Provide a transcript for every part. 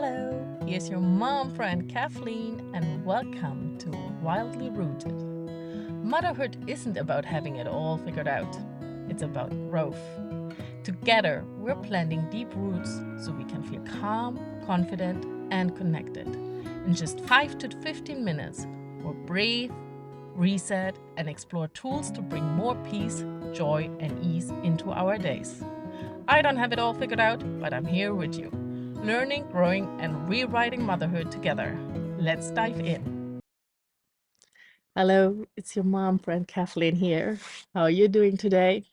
Hello, here's your mom friend Kathleen, and welcome to Wildly Rooted. Motherhood isn't about having it all figured out, it's about growth. Together, we're planting deep roots so we can feel calm, confident, and connected. In just 5 to 15 minutes, we'll breathe, reset, and explore tools to bring more peace, joy, and ease into our days. I don't have it all figured out, but I'm here with you, learning, growing, and rewriting motherhood together. Let's dive in. Hello, it's your mom friend Kathleen here. How are you doing today?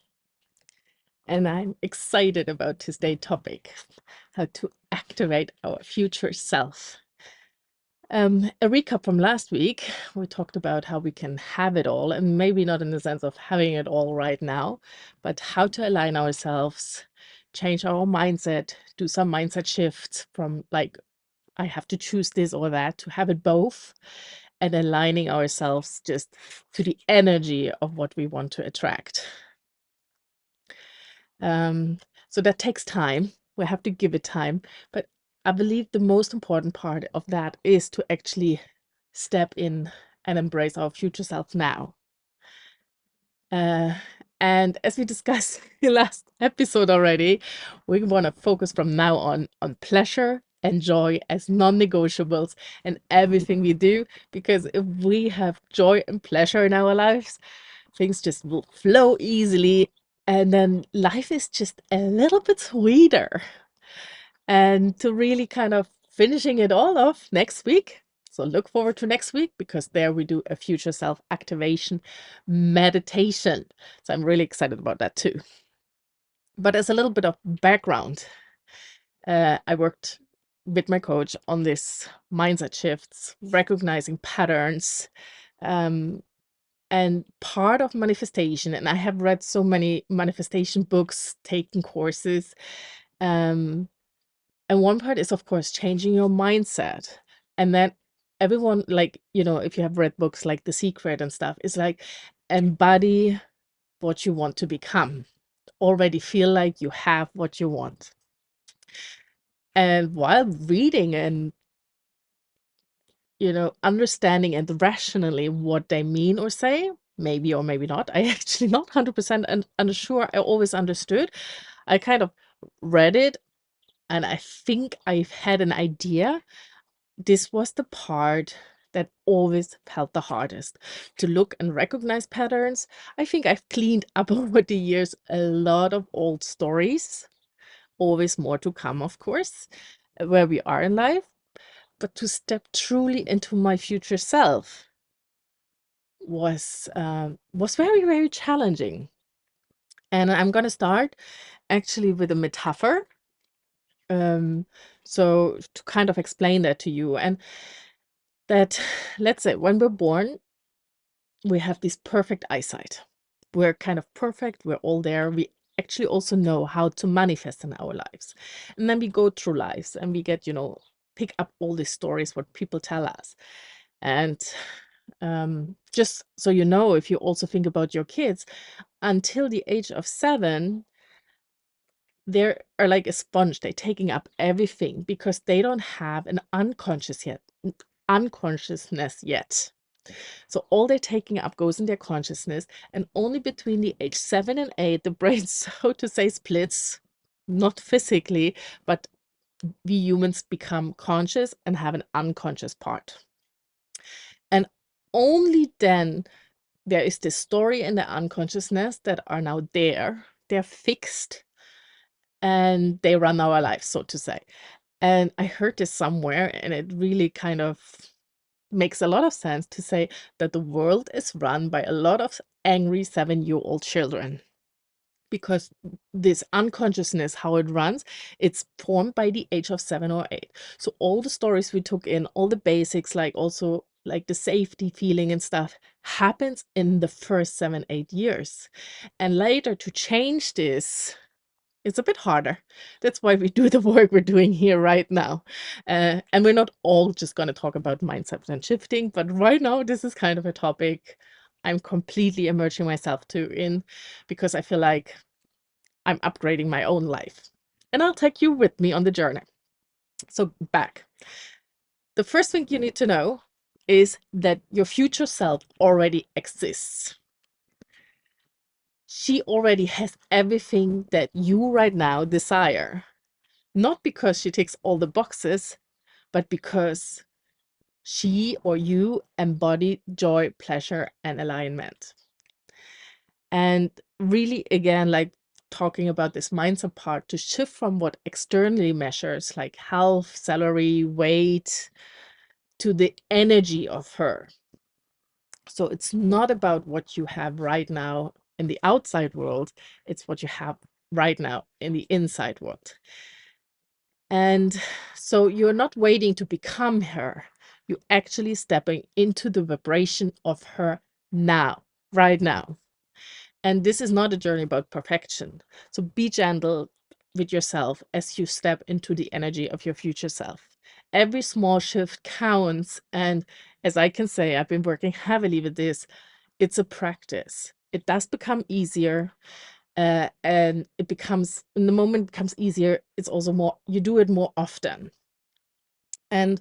And I'm excited about today's topic, how to activate our future self. A recap from last week, we talked about how we can have it all, and maybe not in the sense of having it all right now, but how to align ourselves, change our mindset, do some mindset shifts from like, I have to choose this or that, to have it both, and aligning ourselves just to the energy of what we want to attract. So that takes time. We have to give it time. But I believe the most important part of that is to actually step in and embrace our future self now. And as we discussed in the last episode already, we want to focus from now on pleasure and joy as non-negotiables in everything we do, because if we have joy and pleasure in our lives, things just will flow easily, and then life is just a little bit sweeter. And to really kind of finishing it all off next week. So look forward to next week, because there we do a future self activation meditation. So I'm really excited about that too. But as a little bit of background, I worked with my coach on this mindset shifts, recognizing patterns, and part of manifestation. And I have read so many manifestation books, taken courses. Um, And one part is, of course, changing your mindset. And then everyone, like, if you have read books like The Secret and stuff, it's like embody what you want to become. Already feel like you have what you want. And while reading and, understanding and rationally what they mean or say, maybe or maybe not, I actually not 100% unsure. I always understood. I kind of read it, and I think I've had an idea. This was the part that always felt the hardest, to look and recognize patterns. I think I've cleaned up over the years a lot of old stories, always more to come, of course, where we are in life. But to step truly into my future self was very, very challenging. And I'm going to start actually with a metaphor. Um, so to kind of explain that to you, and that, let's say, when we're born, we have this perfect eyesight. We're kind of perfect. We're all there. We actually also know how to manifest in our lives. And then we go through lives and we get, pick up all these stories, what people tell us. And just so you know, if you also think about your kids, until the age of 7, they are like a sponge. They're taking up everything because they don't have an unconsciousness yet. So all they're taking up goes in their consciousness, and only between the age 7 and 8, the brain, so to say, splits, not physically, but we humans become conscious and have an unconscious part. And only then there is this story in the unconsciousness that are now there. They're fixed and they run our lives, so to say. And I heard this somewhere, and it really kind of makes a lot of sense to say that the world is run by a lot of angry 7-year-old children, because this unconsciousness, how it runs, it's formed by the age of 7 or 8. So all the stories we took in, all the basics, like also like the safety feeling and stuff, happens in the first 7-8 years. And later, to change this, it's a bit harder. That's why we do the work we're doing here right now. And we're not all just going to talk about mindset and shifting, but right now, this is kind of a topic I'm completely immersing myself to in, because I feel like I'm upgrading my own life. And I'll take you with me on the journey. So back. The first thing you need to know is that your future self already exists. She already has everything that you right now desire. Not because she ticks all the boxes, but because she or you embody joy, pleasure, and alignment. And really, again, like talking about this mindset part, to shift from what externally measures like health, salary, weight, to the energy of her. So it's not about what you have right now in the outside world, it's what you have right now in the inside world. And so you're not waiting to become her, you're actually stepping into the vibration of her now, right now. And this is not a journey about perfection. So be gentle with yourself as you step into the energy of your future self. Every small shift counts. And as I can say, I've been working heavily with this. It's a practice. It does become easier. And it becomes, in the moment it becomes easier, it's also more, you do it more often. And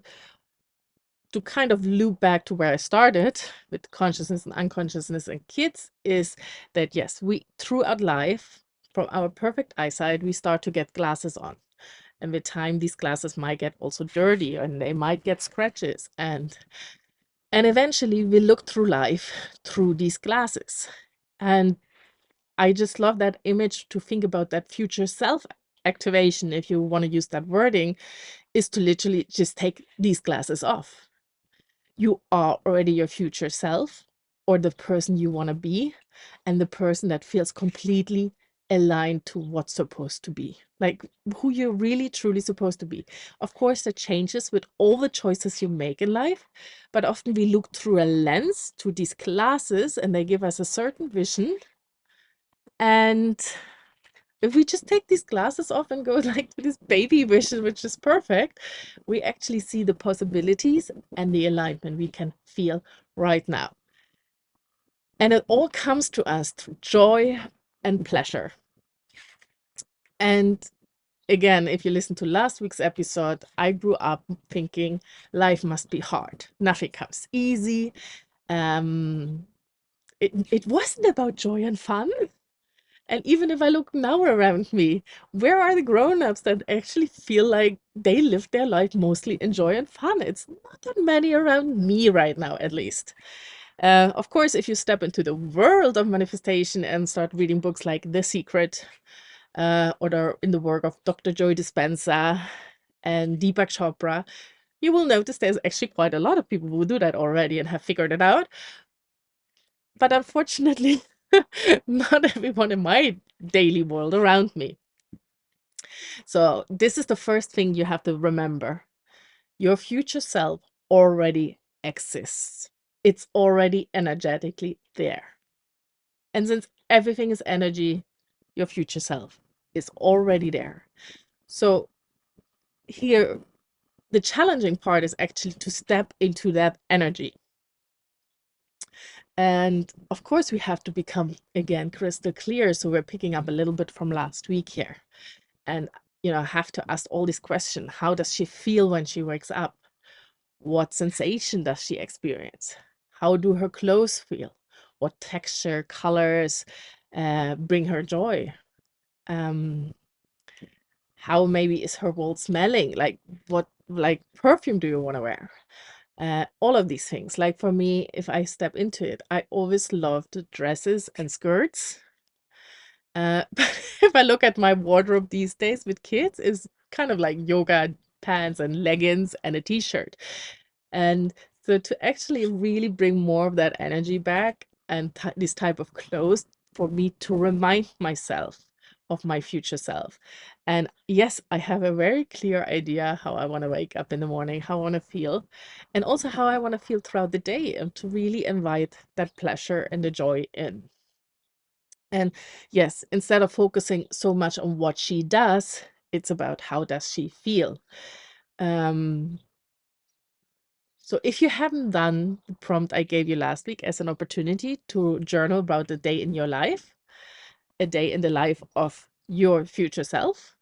to kind of loop back to where I started with consciousness and unconsciousness and kids is that, yes, we throughout life, from our perfect eyesight, we start to get glasses on. And with time, these glasses might get also dirty and they might get scratches. And eventually we look through life through these glasses. And I just love that image to think about that future self activation, if you want to use that wording, is to literally just take these glasses off. You are already your future self, or the person you want to be, and the person that feels completely aligned to what's supposed to be, like who you're really truly supposed to be. Of course, that changes with all the choices you make in life, but often we look through a lens to these glasses and they give us a certain vision. And if we just take these glasses off and go like to this baby vision, which is perfect, we actually see the possibilities and the alignment we can feel right now. And it all comes to us through joy and pleasure. And again, if you listen to last week's episode, I grew up thinking life must be hard. Nothing comes easy. It wasn't about joy and fun. And even if I look now around me, where are the grown-ups that actually feel like they live their life mostly in joy and fun? It's not that many around me right now, at least. Of course, if you step into the world of manifestation and start reading books like The Secret, or in the work of Dr. Joe Dispenza and Deepak Chopra, you will notice there's actually quite a lot of people who do that already and have figured it out. But unfortunately, not everyone in my daily world around me. So this is the first thing you have to remember. Your future self already exists. It's already energetically there. And since everything is energy, your future self is already there. So here, the challenging part is actually to step into that energy. And of course, we have to become, again, crystal clear. So we're picking up a little bit from last week here. And, have to ask all these questions. How does she feel when she wakes up? What sensation does she experience? How do her clothes feel? What texture, colors bring her joy? How maybe is her world smelling? Like what perfume do you want to wear? All of these things. Like for me, if I step into it, I always loved dresses and skirts. But if I look at my wardrobe these days with kids, it's kind of like yoga pants and leggings and a t-shirt. And so to actually really bring more of that energy back and this type of clothes for me to remind myself of my future self. And yes, I have a very clear idea how I want to wake up in the morning, how I want to feel, and also how I want to feel throughout the day, and to really invite that pleasure and the joy in. And yes, instead of focusing so much on what she does, it's about how does she feel. Um, so if you haven't done the prompt I gave you last week as an opportunity to journal about the day in your life, a day in the life of your future self,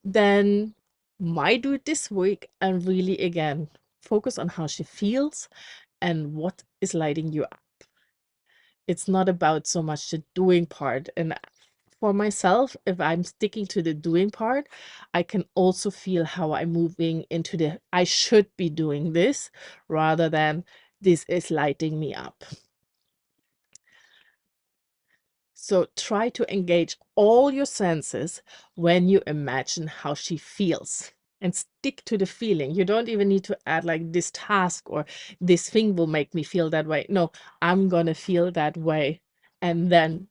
then might do it this week, and really again focus on how she feels and what is lighting you up. It's not about so much the doing part. And for myself, if I'm sticking to the doing part, I can also feel how I'm moving into the I should be doing this rather than this is lighting me up. So try to engage all your senses when you imagine how she feels and stick to the feeling. You don't even need to add like this task or this thing will make me feel that way. No, I'm going to feel that way. And then,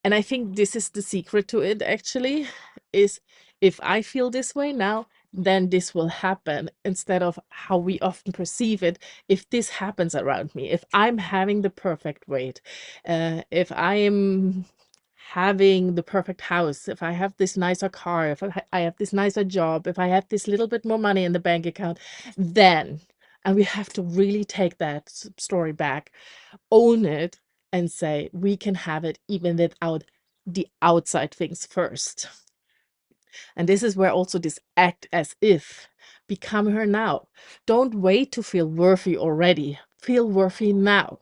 and I think this is the secret to it actually, is if I feel this way now, then this will happen instead of how we often perceive it. If this happens around me, if I'm having the perfect weight, if I am having the perfect house, if I have this nicer car, if I have this nicer job, if I have this little bit more money in the bank account, then, and we have to really take that story back, own it, and say we can have it even without the outside things first. And this is where also this act as if, become her now. Don't wait to feel worthy already. Feel worthy now.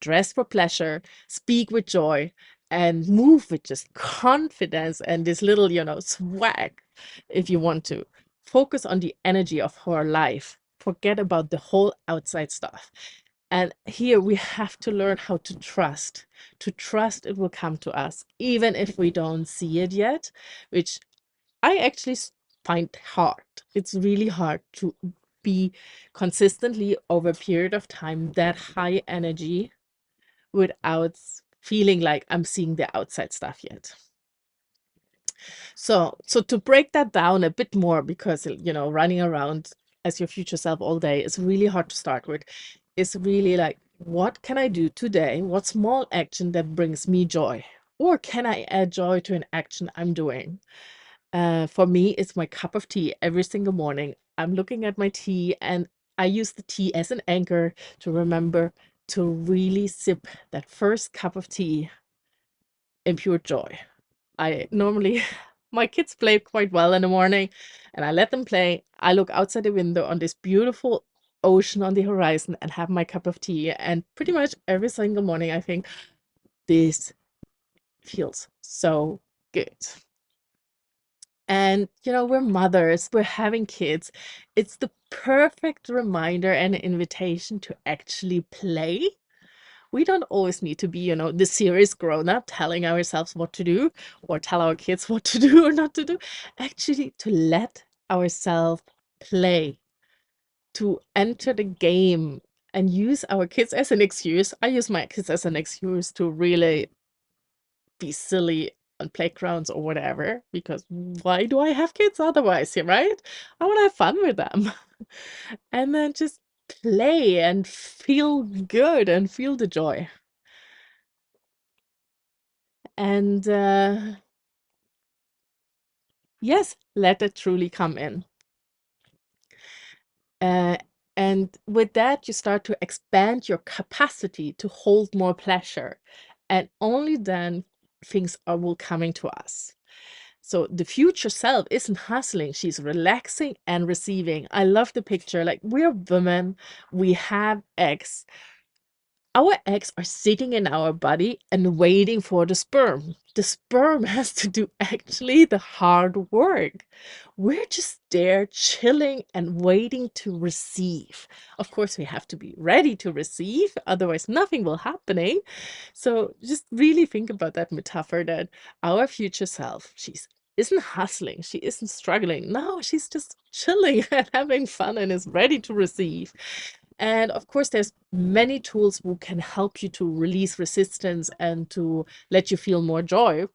Dress for pleasure, speak with joy, and move with just confidence and this little, swag if you want to. Focus on the energy of her life. Forget about the whole outside stuff. And here we have to learn how to trust it will come to us, even if we don't see it yet, which I actually find hard. It's really hard to be consistently over a period of time that high energy without feeling like I'm seeing the outside stuff yet. So to break that down a bit more, because running around as your future self all day is really hard to start with. It's really like, what can I do today? What small action that brings me joy? Or can I add joy to an action I'm doing? For me, it's my cup of tea every single morning. I'm looking at my tea and I use the tea as an anchor to remember to really sip that first cup of tea in pure joy. I normally, my kids play quite well in the morning and I let them play. I look outside the window on this beautiful ocean on the horizon and have my cup of tea. And pretty much every single morning, I think this feels so good. And, we're mothers, we're having kids. It's the perfect reminder and invitation to actually play. We don't always need to be, the serious grown up telling ourselves what to do or tell our kids what to do or not to do. Actually, to let ourselves play, to enter the game and use our kids as an excuse. I use my kids as an excuse to really be silly on playgrounds or whatever, because why do I have kids otherwise, yeah, right? I want to have fun with them. And then just play and feel good and feel the joy. And yes, let it truly come in. Uh, and with that, you start to expand your capacity to hold more pleasure. And only then things will coming to us. So the future self isn't hustling, she's relaxing and receiving. I love the picture. Like, we're women, we have eggs. Our eggs are sitting in our body and waiting for the sperm. The sperm has to do actually the hard work. We're just there chilling and waiting to receive. Of course, we have to be ready to receive, otherwise nothing will happening. So just really think about that metaphor that our future self, she's isn't hustling, she isn't struggling. No, she's just chilling and having fun and is ready to receive. And of course, there's many tools who can help you to release resistance and to let you feel more joy,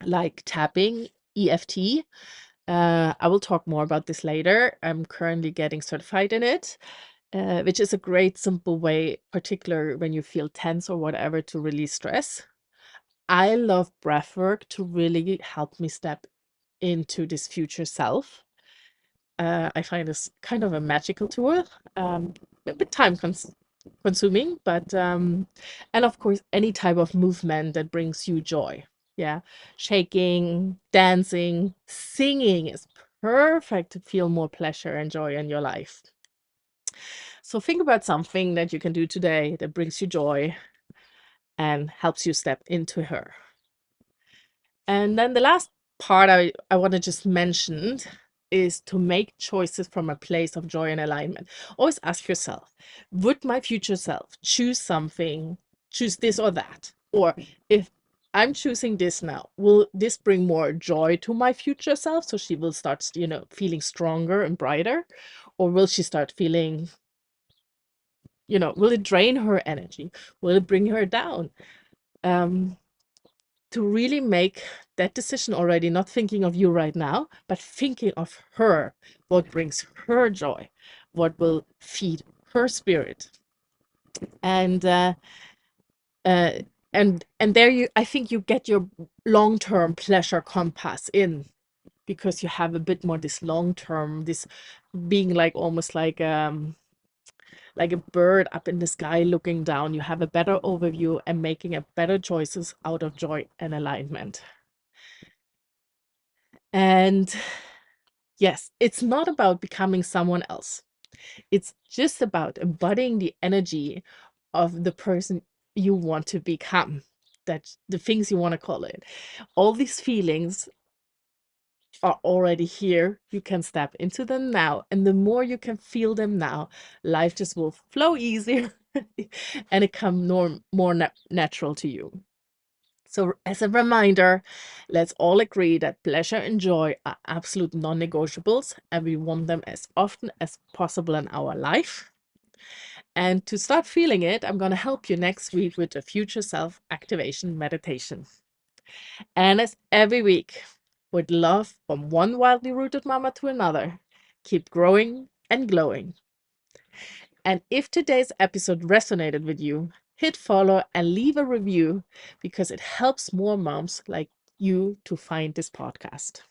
like tapping, EFT. I will talk more about this later. I'm currently getting certified in it, which is a great, simple way, particular when you feel tense or whatever, to release stress. I love breath work to really help me step into this future self. I find this kind of a magical tool, a bit consuming, but and of course, any type of movement that brings you joy. Yeah, shaking, dancing, singing is perfect to feel more pleasure and joy in your life. So think about something that you can do today that brings you joy and helps you step into her. And then the last part I want to just mention is to make choices from a place of joy and alignment. Always ask yourself, would my future self choose something, choose this or that? Or if I'm choosing this now, will this bring more joy to my future self? So she will start, feeling stronger and brighter? Or will she start feeling, will it drain her energy? Will it bring her down? To really make that decision already, not thinking of you right now, but thinking of her, what brings her joy, what will feed her spirit. And uh, and there I think you get your long-term pleasure compass in, because you have a bit more this long-term, this being like almost like a bird up in the sky looking down. You have a better overview and making a better choices out of joy and alignment. And yes, it's not about becoming someone else. It's just about embodying the energy of the person you want to become, that the things you want to call it. All these feelings are already here. You can step into them now. And the more you can feel them now, life just will flow easier and it come more natural to you. So as a reminder, let's all agree that pleasure and joy are absolute non-negotiables, and we want them as often as possible in our life. And to start feeling it, I'm going to help you next week with a future self activation meditation. And as every week, with love from one wildly rooted mama to another, keep growing and glowing. And if today's episode resonated with you, hit follow and leave a review, because it helps more moms like you to find this podcast.